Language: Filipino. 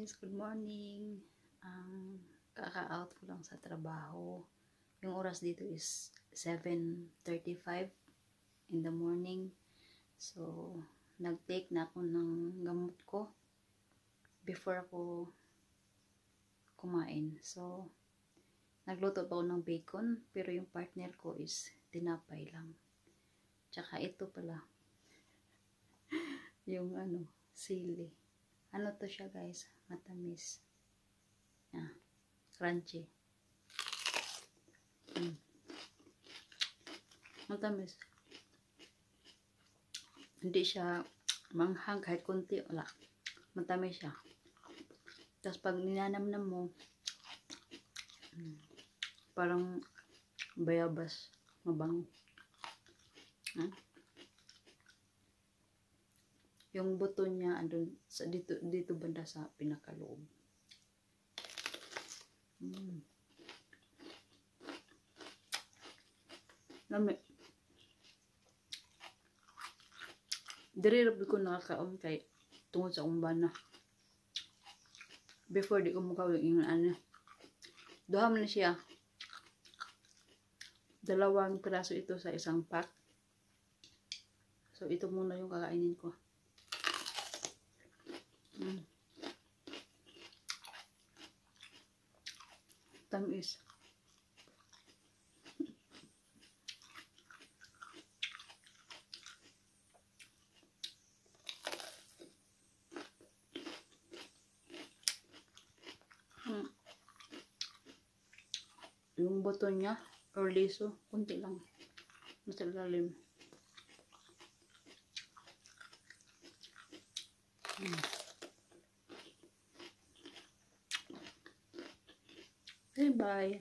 guys, good morning. Kaka-out ko lang sa trabaho. Yung oras dito is 7:35 in the morning. So, nag-take na ako ng gamot ko before ako kumain. So, nagluto pa ako ng bacon, pero yung partner ko is tinapay lang. Tsaka ito pala, yung sili. Ano to siya guys? Matamis. Crunchy. Matamis. Hindi siya manghang kahit konti. Wala. Matamis siya. Tapos pag ninanamnam mo, parang bayabas. Mabango. Yung buto niya andun sa dito banda sa pinakaloob. Lami. Diri rabi ko nakakaon kay tungod sa umbana. Before di ko mukaw yung duha man siya. 2 piraso ito sa isang pack. So ito muna yung kakainin ko. Tamis. Yung buto niya or liso, kunti lang. Nasa lalim. Okay, bye.